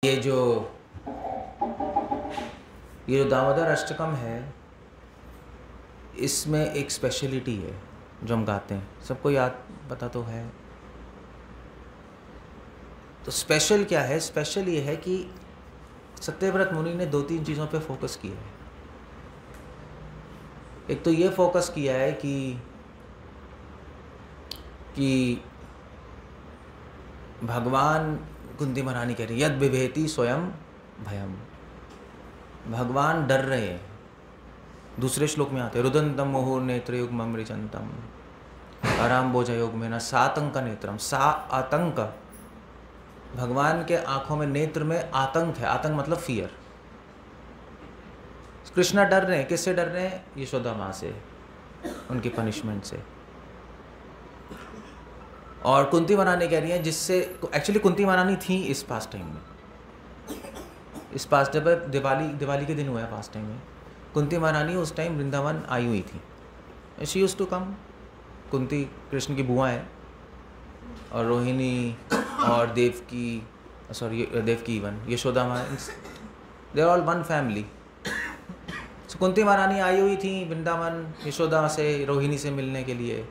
ये जो दामोदर अष्टकम है, इसमें एक स्पेशलिटी है जो हम गाते हैं, सबको याद पता तो है। तो स्पेशल क्या है? स्पेशल ये है कि सत्यव्रत मुनि ने 2-3 चीज़ों पे फोकस किया है। एक तो ये फोकस किया है कि भगवान, कुंती महारानी कह रही यद बिभेति स्वयं भयम, भगवान डर रहे हैं। दूसरे श्लोक में आते हैं रुदंतम मुहुर नेत्रयुग्मम ऋचंतम आराम बोझ योग में न सातंक नेत्रम, सा आतंक। भगवान के आंखों में, नेत्र में आतंक है। आतंक मतलब फियर। कृष्णा डर रहे हैं। किससे डर रहे हैं? यशोदा माँ से, उनकी पनिशमेंट से। और कुंती महारानी कह रही है, जिससे एक्चुअली कुंती महारानी थी इस पास टाइम में, इस पास जब दिवाली के दिन हुआ है पास टाइम में, कुंती महारानी उस टाइम वृंदावन आई हुई थी। She used to come. Kunti Krishna की बुआ है, और रोहिणी और देवकी इवन यशोदा माँ, they are all one family. So Kunti महारानी आई हुई थी वृंदावन यशोदा से, रोहिणी से मिलने के लिए,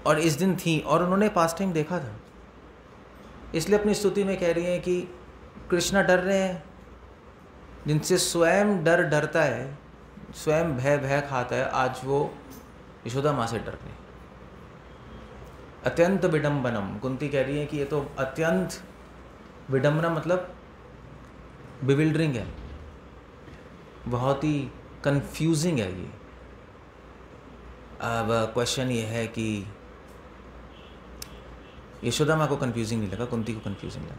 और इस दिन थी और उन्होंने पास टाइम देखा था। इसलिए अपनी स्तुति में कह रही हैं कि कृष्णा डर रहे हैं, जिनसे स्वयं डरता है, स्वयं भय खाता है, आज वो यशोदा माँ से डर रहे हैं। अत्यंत विडम्बनम, कुंती कह रही है कि ये तो अत्यंत विडम्बना मतलब बिविल्डरिंग है, बहुत ही कंफ्यूजिंग है ये। अब क्वेश्चन ये है कि यशोदा माँ को कंफ्यूजिंग नहीं लगा, कुंती को कंफ्यूजिंग लगा।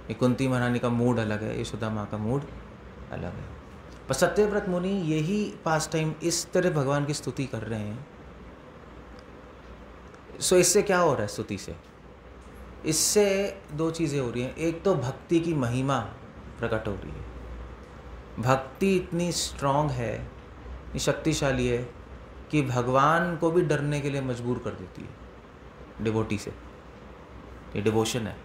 ये कुंती महारानी का मूड अलग है, यशोदा माँ का मूड अलग है। पर सत्यव्रत मुनि यही पास टाइम इस तरह भगवान की स्तुति कर रहे हैं। सो इससे क्या हो रहा है? स्तुति से इससे 2 चीज़ें हो रही हैं। एक तो भक्ति की महिमा प्रकट हो रही है। भक्ति इतनी स्ट्रांग है, इतनी शक्तिशाली है कि भगवान को भी डरने के लिए मजबूर कर देती है डिवोटी से। ये डिवोशन है।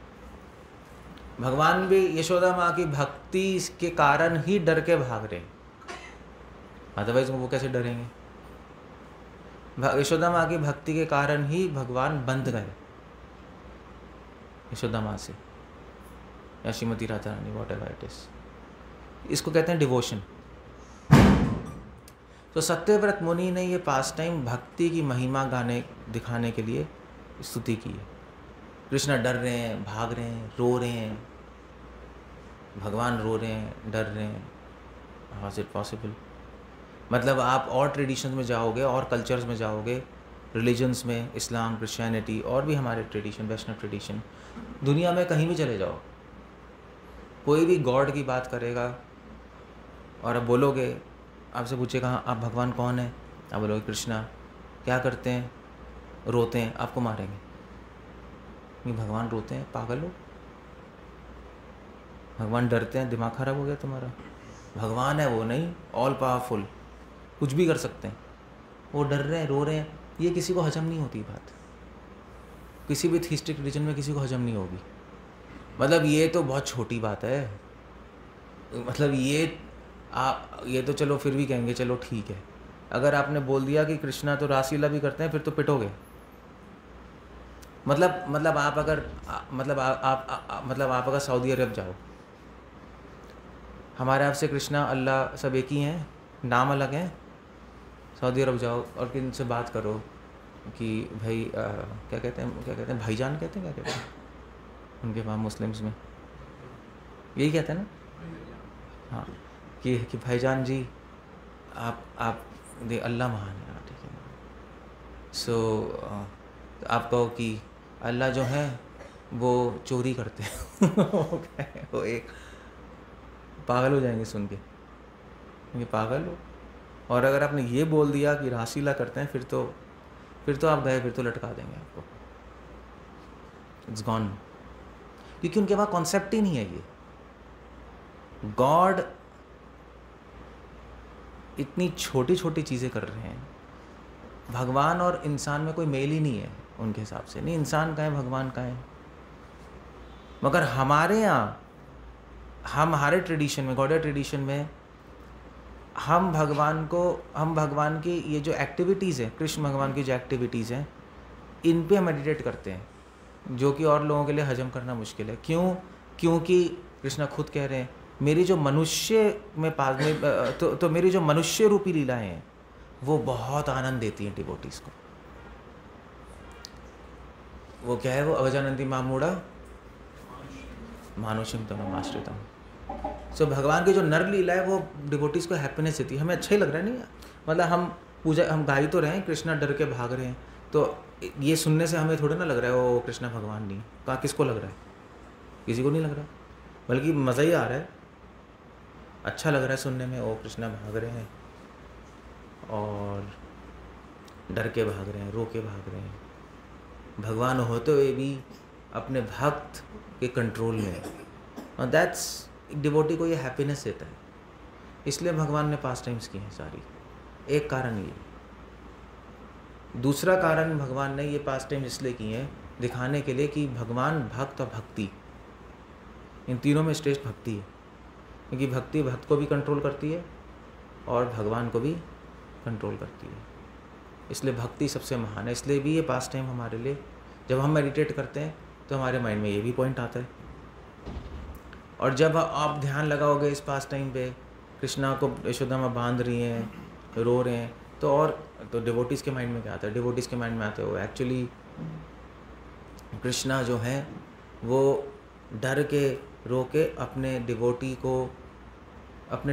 भगवान भी यशोदा माँ की भक्ति के कारण ही डर के भाग रहे हैं, अदरवाइज वो कैसे डरेंगे? यशोदा माँ की भक्ति के कारण ही भगवान बंध गए यशोदा माँ से, या Shrimati Radha Rani, what ever it is. इसको कहते हैं डिवोशन। तो सत्यव्रत मुनि ने ये पास टाइम भक्ति की महिमा दिखाने के लिए स्तुति की है। कृष्ण डर रहे हैं, भाग रहे हैं, रो रहे हैं, भगवान रो रहे हैं, डर रहे हैं। How is it possible? मतलब आप और ट्रेडिशंस में जाओगे और कल्चर्स में जाओगे, रिलीजन्स में, इस्लाम, क्रिश्चियनिटी और भी हमारे ट्रेडिशन, वैष्णव ट्रेडिशन, दुनिया में कहीं भी चले जाओ, कोई भी गॉड की बात करेगा और आप बोलोगे, आपसे पूछेगा आप भगवान कौन है, आप बोलोगे कृष्णा। क्या करते हैं? रोते हैं, आपको मारेंगे। नहीं, भगवान रोते हैं, पागल हो? भगवान डरते हैं, दिमाग खराब हो गया तुम्हारा? भगवान है वो, नहीं ऑल पावरफुल, कुछ भी कर सकते हैं। वो डर रहे हैं, रो रहे हैं, ये किसी को हजम नहीं होती बात। किसी भी थीस्टिक रिलीजन में किसी को हजम नहीं होगी। मतलब ये तो बहुत छोटी बात है। मतलब ये तो चलो फिर भी कहेंगे चलो ठीक है। अगर आपने बोल दिया कि कृष्णा तो रासलीला भी करते हैं, फिर तो पिटोगे। मतलब आप अगर सऊदी अरब जाओ, हमारे आपसे कृष्णा अल्लाह सब एक ही हैं, नाम अलग हैं। सऊदी अरब जाओ और किन से बात करो कि भाई क्या कहते हैं, भाईजान कहते हैं, क्या कहते हैं उनके वहाँ मुस्लिम्स में, यही कहते हैं ना? हाँ, कि भाईजान जी आप दे, अल्लाह महान है, ठीक है। सो आप कहो कि अल्लाह जो है वो चोरी करते हैं वो एक पागल हो जाएंगे सुन के, ये पागल हो। और अगर आपने ये बोल दिया कि रासलीला करते हैं, फिर तो आप गए, फिर तो लटका देंगे आपको। इट्स गॉन, क्योंकि उनके पास कॉन्सेप्ट ही नहीं है ये। गॉड इतनी छोटी छोटी चीज़ें कर रहे हैं। भगवान और इंसान में कोई मेल ही नहीं है उनके हिसाब से। नहीं, इंसान का है, भगवान का है। मगर हमारे यहाँ, हमारे ट्रेडिशन में, गॉडेड ट्रेडिशन में, हम भगवान की ये जो एक्टिविटीज़ हैं, कृष्ण भगवान की जो एक्टिविटीज़ हैं, इन पे मेडिटेट करते हैं, जो कि और लोगों के लिए हजम करना मुश्किल है। क्यों? क्योंकि कृष्णा खुद कह रहे हैं, मेरी जो मनुष्य में तो मेरी जो मनुष्य रूपी लीलाएं हैं वो बहुत आनंद देती हैं डिवोटीज़ को। वो क्या है? वो अवजानंती मामूढ़ा मानुषिम तनुमाश्रितम। सो भगवान की जो नर लीला है वो डिवोटीज़ को हैप्पीनेस देती है। हमें अच्छा ही लग रहा है, नहीं? मतलब हम गा ही तो रहे हैं, कृष्णा डर के भाग रहे हैं, तो ये सुनने से हमें थोड़ा ना लग रहा है वो कृष्णा भगवान नहीं। कहाँ किसको लग रहा है? किसी को नहीं लग रहा, बल्कि मज़ा ही आ रहा है, अच्छा लग रहा है सुनने में। ओ कृष्णा भाग रहे हैं और डर के भाग रहे हैं, रो के भाग रहे हैं, भगवान होते हुए भी अपने भक्त के कंट्रोल में है। और दैट्स, डिवोटी को ये हैप्पीनेस देता है। इसलिए भगवान ने पास टाइम्स किए हैं सारी। एक कारण ये। दूसरा कारण, भगवान ने ये पास टाइम इसलिए किए हैं दिखाने के लिए कि भगवान, भक्त और भक्ति, इन तीनों में श्रेष्ठ भक्ति है। क्योंकि भक्ति भक्त को भी कंट्रोल करती है और भगवान को भी कंट्रोल करती है। इसलिए भक्ति सबसे महान है। इसलिए भी ये पास टाइम हमारे लिए, जब हम मेडिटेट करते हैं तो हमारे माइंड में ये भी पॉइंट आता है। और जब आप ध्यान लगाओगे इस पास टाइम पे, कृष्णा को यशोदा माँ बांध रही हैं, रो रहे हैं, तो डिवोटीज़ के माइंड में क्या आता है? डिवोटीज़ के माइंड में आता है वो एक्चुअली कृष्णा जो है वो डर के, रो के अपने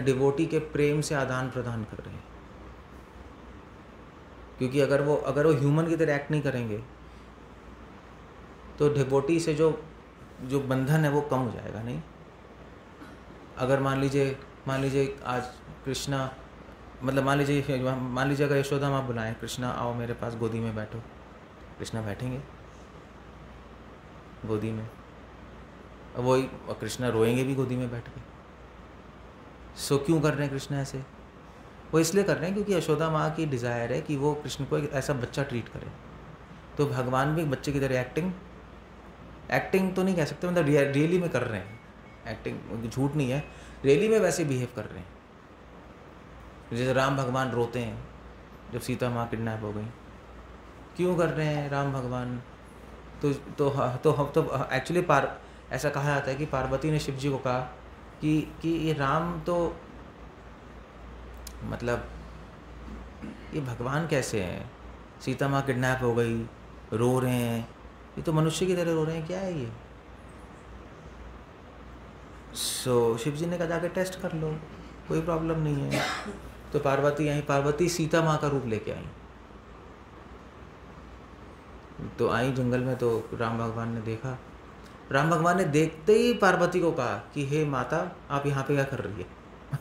डिवोटी के प्रेम से आदान प्रदान कर रहे हैं। क्योंकि अगर वो ह्यूमन की तरह एक्ट नहीं करेंगे तो डिवोटी से जो बंधन है वो कम हो जाएगा, नहीं? अगर मान लीजिए आज कृष्णा, मतलब मान लीजिए अगर यशोदा माँ बुलाएं, कृष्णा आओ मेरे पास, गोदी में बैठो, कृष्णा बैठेंगे गोदी में, वही कृष्णा रोएंगे भी गोदी में बैठ के। सो क्यों कर रहे हैं कृष्णा ऐसे? वो इसलिए कर रहे हैं क्योंकि यशोदा माँ की डिज़ायर है कि वो कृष्ण को एक ऐसा बच्चा ट्रीट करे। तो भगवान भी एक बच्चे की तरह एक्टिंग तो नहीं कह सकते, मतलब रियली में कर रहे हैं एक्टिंग, झूठ नहीं है, रियली में वैसे बिहेव कर रहे हैं। जैसे राम भगवान रोते हैं जब सीता माँ किडनैप हो गई। क्यों कर रहे हैं राम भगवान? तो एक्चुअली ऐसा कहा जाता है कि पार्वती ने शिव जी को कहा कि ये राम तो, मतलब ये भगवान कैसे हैं? सीता माँ किडनैप हो गई, रो रहे हैं, ये तो मनुष्य की तरह रो रहे हैं, क्या है ये? सो शिव जी ने कहा जाके टेस्ट कर लो, कोई प्रॉब्लम नहीं है। तो पार्वती सीता माँ का रूप लेके आई। तो आई जंगल में, तो राम भगवान ने देखा, राम भगवान ने देखते ही पार्वती को कहा कि हे माता, आप यहाँ पे क्या कर रही है?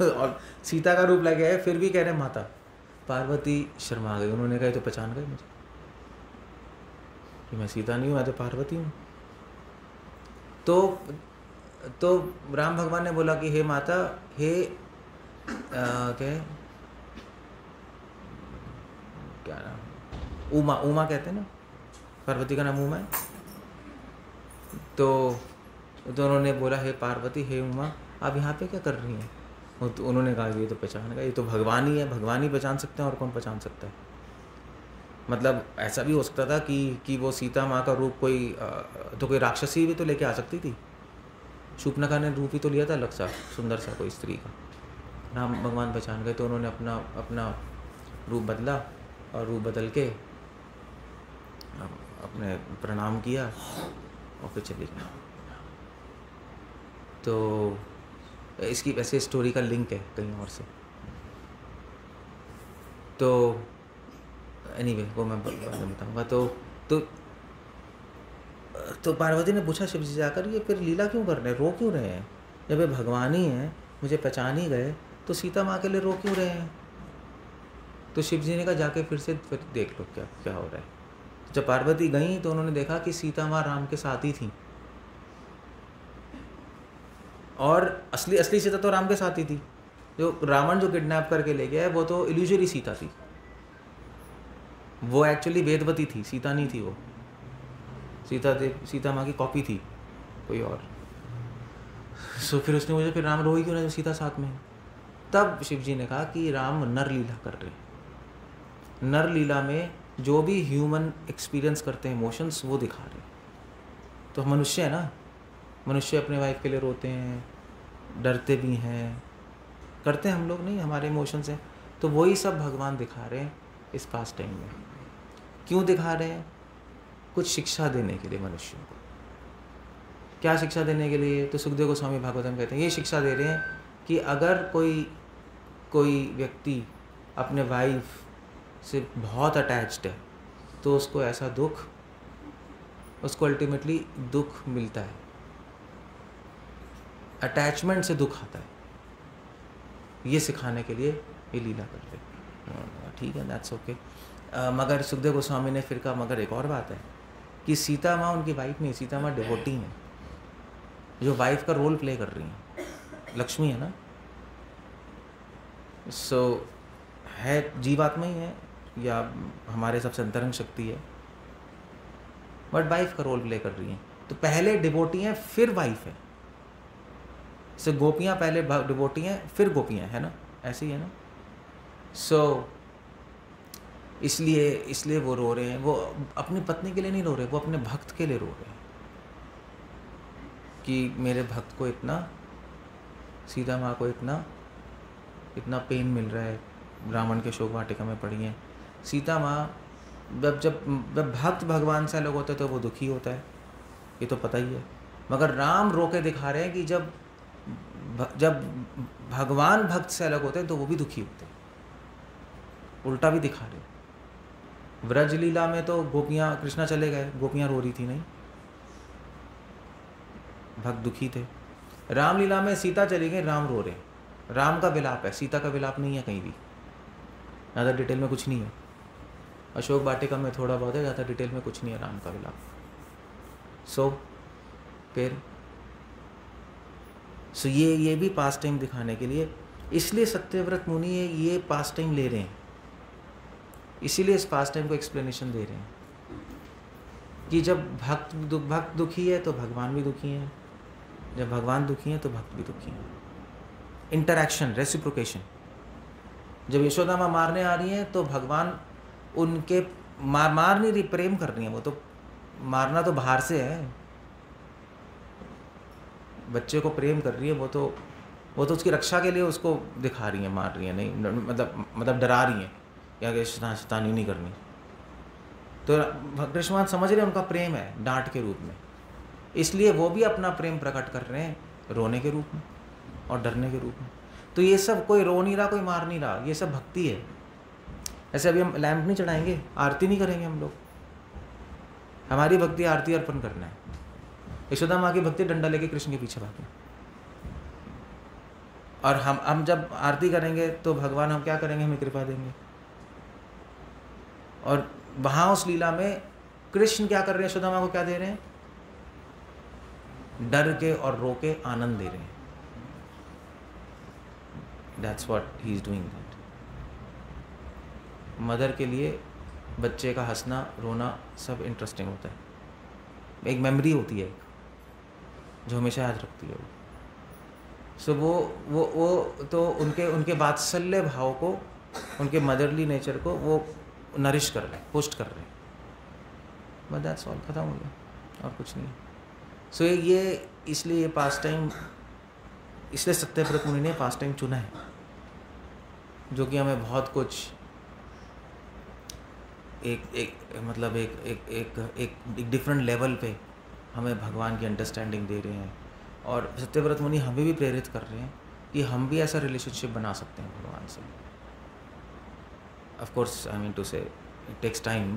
और सीता का रूप लगे है, फिर भी कह रहे हैं माता। पार्वती शर्मा गई। उन्होंने कहा तो पहचान गए मुझे कि मैं सीता नहीं हूँ, मैं तो पार्वती हूँ। तो राम भगवान ने बोला कि हे माता, हे क्या नाम, उमा कहते हैं ना, पार्वती का नाम उमा है। तो उन्होंने बोला हे पार्वती, हे उमा, आप यहाँ पे क्या कर रही हैं? तो उन्होंने कहा ये तो पहचान गया, ये तो भगवान ही है, भगवान ही पहचान सकते हैं, और कौन पहचान सकता है? मतलब ऐसा भी हो सकता था कि वो सीता माँ का रूप तो कोई राक्षसी भी तो लेके आ सकती थी। शूर्पणखा ने रूप ही तो लिया था अलग सा, सुंदर सा कोई स्त्री का। राम भगवान पहचान गए, तो उन्होंने अपना रूप बदला, और रूप बदल के अपने प्रणाम किया और फिर चली गई। तो इसकी वैसे स्टोरी का लिंक है कहीं और से। तो एनीवे वो मैं बताऊंगा। तो पार्वती ने पूछा शिव जी जाकर, ये फिर लीला क्यों कर रहे हैं, रो क्यों रहे हैं? जब ये भगवान ही हैं, मुझे पहचान ही गए, तो सीता माँ के लिए रो क्यों रहे हैं? तो शिव जी ने कहा जाके फिर देख लो क्या हो रहा है। जब पार्वती गई तो उन्होंने देखा कि सीता माँ राम के साथ ही थी, और असली सीता तो राम के साथ ही थी। जो रावण जो किडनैप करके ले गया है वो तो इल्यूजरी सीता थी, वो एक्चुअली वेदवती थी, सीता नहीं थी वो। सीता माँ की कॉपी थी कोई और। सो फिर उसने मुझे, फिर राम रो ही क्यों ना सीता साथ में है? तब शिव जी ने कहा कि राम नर लीला कर रहे हैं, नर लीला में जो भी ह्यूमन एक्सपीरियंस करते हैं इमोशंस वो दिखा रहे हैं। तो मनुष्य है ना, मनुष्य अपने वाइफ के लिए रोते हैं, डरते भी हैं, करते हैं हम लोग नहीं, हमारे इमोशंस हैं। तो वही सब भगवान दिखा रहे हैं इस पास टाइम में। क्यों दिखा रहे हैं? कुछ शिक्षा देने के लिए मनुष्यों को। क्या शिक्षा देने के लिए? तो सुखदेव गोस्वामी भागवतम कहते हैं ये शिक्षा दे रहे हैं कि अगर कोई व्यक्ति अपने वाइफ से बहुत अटैच्ड है तो उसको ऐसा दुख, उसको अल्टीमेटली दुख मिलता है, अटैचमेंट से दुख आता है। ये सिखाने के लिए ये लीला करते हैं। ठीक है, दैट्स ओके। मगर सुखदेव गोस्वामी ने फिर कहा मगर एक और बात है कि सीता माँ उनकी वाइफ नहीं, सीता माँ डिवोटी हैं, जो वाइफ का रोल प्ले कर रही हैं, लक्ष्मी है ना। सो है जीवात्मा ही है या हमारे सबसे अंतरंग शक्ति है, बट वाइफ का रोल प्ले कर रही हैं। तो पहले डिवोटी हैं फिर वाइफ है। सो गोपियाँ पहले डिवोटी हैं फिर गोपियाँ, है ना, ऐसे ही है ना। सो इसलिए वो रो रहे हैं। वो अपनी पत्नी के लिए नहीं रो रहे, वो अपने भक्त के लिए रो रहे हैं कि मेरे भक्त को इतना, सीता माँ को इतना पेन मिल रहा है। रावण के शोक वाटिका में पड़ी हैं सीता माँ। जब भक्त भगवान से अलग होता है तो वो दुखी होता है, ये तो पता ही है। मगर राम रो के दिखा रहे हैं कि जब भगवान भक्त से अलग होते हैं तो वो भी दुखी होते हैं, उल्टा भी दिखा रहे। व्रज लीला में तो गोपियाँ, कृष्णा चले गए, गोपियाँ रो रही थी नहीं, भक्त दुखी थे। रामलीला में सीता चली गई, राम रो रहे। राम का विलाप है, सीता का विलाप नहीं है कहीं भी, ज़्यादा डिटेल में कुछ नहीं है। अशोक वाटिका में थोड़ा बहुत है, ज़्यादा डिटेल में कुछ नहीं है राम का विलाप। सो ये भी पास टाइम दिखाने के लिए, इसलिए सत्यव्रत मुनि ये पास टाइम ले रहे हैं, इसीलिए इस पास टाइम को एक्सप्लेनेशन दे रहे हैं कि जब भक्त दुखी है तो भगवान भी दुखी हैं, जब भगवान दुखी हैं तो भक्त भी दुखी हैं। Interaction, reciprocation. जब यशोदा माँ मारने आ रही हैं तो भगवान उनके मार नहीं रही, प्रेम कर रही हैं। वो तो मारना तो बाहर से है, बच्चे को प्रेम कर रही है, वो तो उसकी रक्षा के लिए उसको दिखा रही हैं, मार रही हैं नहीं, मतलब डरा रही हैं या कि शैतानी नहीं करनी। तो कृष्ण समझ रहे हैं उनका प्रेम है डांट के रूप में, इसलिए वो भी अपना प्रेम प्रकट कर रहे हैं रोने के रूप में और डरने के रूप में। तो ये सब, कोई रो नहीं रहा, कोई मार नहीं रहा, ये सब भक्ति है। ऐसे अभी हम लैंप नहीं चढ़ाएंगे, आरती नहीं करेंगे हम लोग, हमारी भक्ति आरती अर्पण करना है। यशोदा माँ की भक्ति डंडा लेके कृष्ण के पीछे भागे। और हम जब आरती करेंगे तो भगवान हम क्या करेंगे, हमें कृपा देंगे। और वहाँ उस लीला में कृष्ण क्या कर रहे हैं, यशोदा माँ को क्या दे रहे हैं, डर के और रो के आनंद दे रहे हैं। That's what he is doing that. Mother के लिए बच्चे का हंसना रोना सब इंटरेस्टिंग होता है, एक मेमोरी होती है जो हमेशा याद रखती है वो। सो वो तो उनके वात्सल्य भाव को, उनके मदरली नेचर को वो नरिश कर रहे हैं, पुष्ट कर रहे हैं। बट दैट्स ऑल, खत्म हो गया और कुछ नहीं। सो ये इसलिए ये पास टाइम, इसलिए सत्यव्रत मुनि ने पास टाइम चुना है, जो कि हमें बहुत कुछ एक डिफरेंट लेवल पे हमें भगवान की अंडरस्टैंडिंग दे रहे हैं। और सत्यव्रत मुनि हमें भी प्रेरित कर रहे हैं कि हम भी ऐसा रिलेशनशिप बना सकते हैं भगवान से। Of course I mean to say it takes time,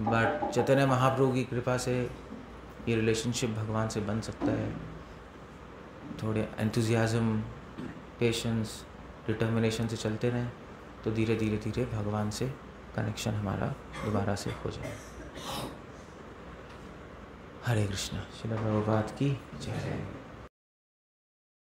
but Chaitanya Mahaprabhu की कृपा से ये रिलेशनशिप भगवान से बन सकता है। थोड़े एंथुजियाज्म, पेशेंस, डिटर्मिनेशन से चलते रहें तो धीरे धीरे भगवान से कनेक्शन हमारा दोबारा से हो जाए। हरे कृष्णा। श्रील प्रभुपाद की जय।